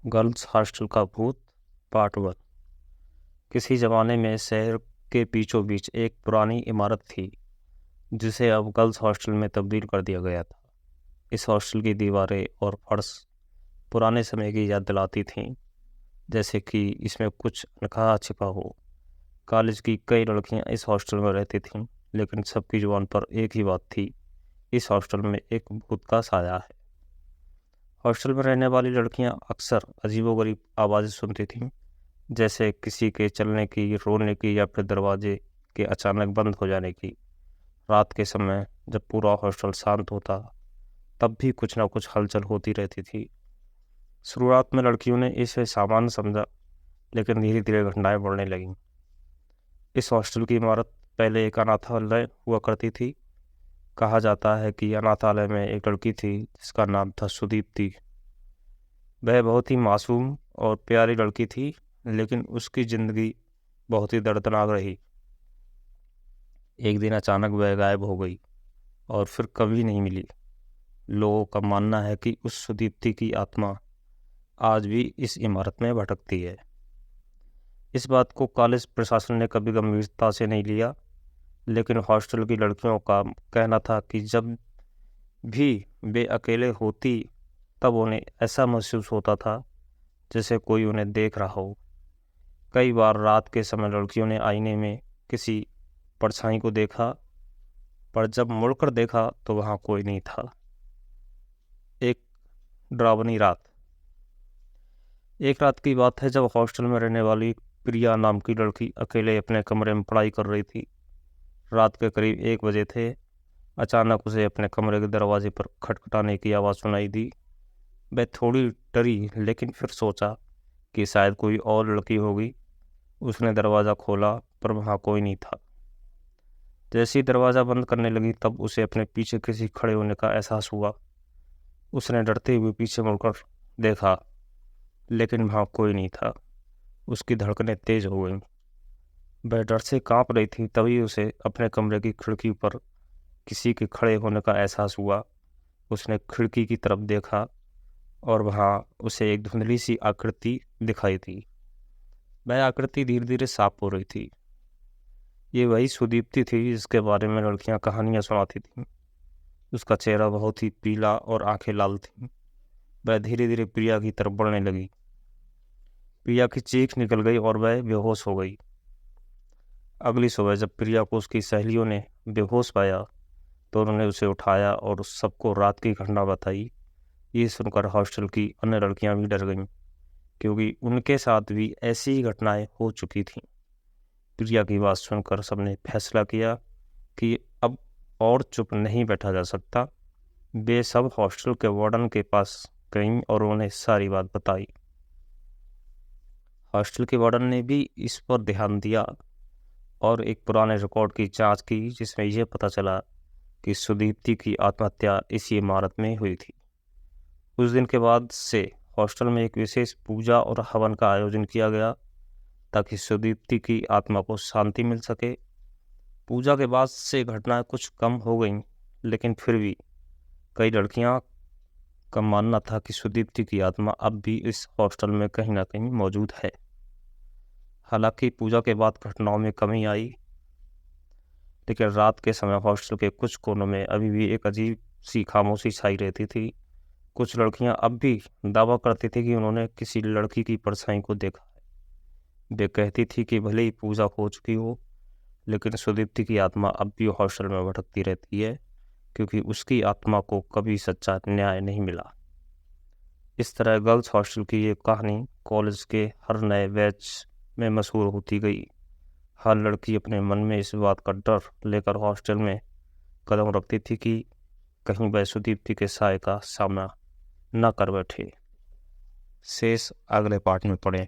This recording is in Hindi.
गर्ल्स हॉस्टल का भूत पार्ट 1। किसी ज़माने में शहर के बीचों बीच एक पुरानी इमारत थी जिसे अब गर्ल्स हॉस्टल में तब्दील कर दिया गया था। इस हॉस्टल की दीवारें और फर्श पुराने समय की याद दिलाती थीं, जैसे कि इसमें कुछ अनकहा छिपा हो। कॉलेज की कई लड़कियां इस हॉस्टल में रहती थीं, लेकिन सबकी जुबान पर एक ही बात थी, इस हॉस्टल में एक भूत का साया है। हॉस्टल में रहने वाली लड़कियां अक्सर अजीबोगरीब आवाज़ें सुनती थीं, जैसे किसी के चलने की, रोने की या फिर दरवाजे के अचानक बंद हो जाने की। रात के समय जब पूरा हॉस्टल शांत होता, तब भी कुछ ना कुछ हलचल होती रहती थी। शुरुआत में लड़कियों ने इसे सामान्य समझा, लेकिन धीरे धीरे घटनाएं बढ़ने लगीं। इस हॉस्टल की इमारत पहले एक अनाथालय हुआ करती थी। कहा जाता है कि अनाथालय में एक लड़की थी जिसका नाम था सुदीप्ति। वह बहुत ही मासूम और प्यारी लड़की थी, लेकिन उसकी ज़िंदगी बहुत ही दर्दनाक रही। एक दिन अचानक वह गायब हो गई और फिर कभी नहीं मिली। लोगों का मानना है कि उस सुदीप्ति की आत्मा आज भी इस इमारत में भटकती है। इस बात को कॉलेज प्रशासन ने कभी गंभीरता से नहीं लिया, लेकिन हॉस्टल की लड़कियों का कहना था कि जब भी वे अकेले होती, तब उन्हें ऐसा महसूस होता था जैसे कोई उन्हें देख रहा हो। कई बार रात के समय लड़कियों ने आईने में किसी परछाई को देखा, पर जब मुड़कर देखा तो वहाँ कोई नहीं था। एक डरावनी रात। एक रात की बात है जब हॉस्टल में रहने वाली प्रिया नाम की लड़की अकेले अपने कमरे में पढ़ाई कर रही थी। रात के करीब 1 बजे थे। अचानक उसे अपने कमरे के दरवाजे पर खटखटाने की आवाज़ सुनाई दी। वह थोड़ी डरी, लेकिन फिर सोचा कि शायद कोई और लड़की होगी। उसने दरवाज़ा खोला, पर वहाँ कोई नहीं था। जैसे ही दरवाज़ा बंद करने लगी, तब उसे अपने पीछे किसी खड़े होने का एहसास हुआ। उसने डरते हुए पीछे मुड़कर देखा, लेकिन वहाँ कोई नहीं था। उसकी धड़कनें तेज हो गईं। वह डर से कांप रही थी। तभी उसे अपने कमरे की खिड़की पर किसी के खड़े होने का एहसास हुआ। उसने खिड़की की तरफ देखा और वहाँ उसे एक धुंधली सी आकृति दिखाई दी। वह आकृति धीरे धीरे साफ हो रही थी। ये वही सुदीप्ति थी जिसके बारे में लड़कियां कहानियां सुनाती थीं। उसका चेहरा बहुत ही पीला और आंखें लाल थीं। वह धीरे धीरे प्रिया की तरफ बढ़ने लगी। प्रिया की चीख निकल गई और वह बेहोश हो गई। अगली सुबह जब प्रिया को उसकी सहेलियों ने बेहोश पाया, तो उन्होंने उसे उठाया और उस सबको रात की घटना बताई। ये सुनकर हॉस्टल की अन्य लड़कियां भी डर गईं, क्योंकि उनके साथ भी ऐसी ही घटनाएं हो चुकी थीं। प्रिया की बात सुनकर सबने फैसला किया कि अब और चुप नहीं बैठा जा सकता। वे सब हॉस्टल के वार्डन के पास गईं और उन्हें सारी बात बताई। हॉस्टल के वार्डन ने भी इस पर ध्यान दिया और एक पुराने रिकॉर्ड की जांच की, जिसमें यह पता चला कि सुदीप्ति की आत्महत्या इसी इमारत में हुई थी। उस दिन के बाद से हॉस्टल में एक विशेष पूजा और हवन का आयोजन किया गया, ताकि सुदीप्ति की आत्मा को शांति मिल सके। पूजा के बाद से घटनाएं कुछ कम हो गईं, लेकिन फिर भी कई लड़कियां का मानना था कि सुदीप्ति की आत्मा अब भी इस हॉस्टल में कहीं ना कहीं मौजूद है। हालांकि पूजा के बाद घटनाओं में कमी आई, लेकिन रात के समय हॉस्टल के कुछ कोनों में अभी भी एक अजीब सी खामोशी छाई रहती थी। कुछ लड़कियां अब भी दावा करती थी कि उन्होंने किसी लड़की की परछाई को देखा है। वे कहती थी कि भले ही पूजा हो चुकी हो, लेकिन सुदीप्ति की आत्मा अब भी हॉस्टल में भटकती रहती है, क्योंकि उसकी आत्मा को कभी सच्चा न्याय नहीं मिला। इस तरह गर्ल्स हॉस्टल की ये कहानी कॉलेज के हर नए बैच में मशहूर होती गई। हर लड़की अपने मन में इस बात का डर लेकर हॉस्टल में कदम रखती थी कि कहीं वह सुदीप्ति के साय का सामना न कर बैठे। शेष अगले पार्ट में पढ़ें।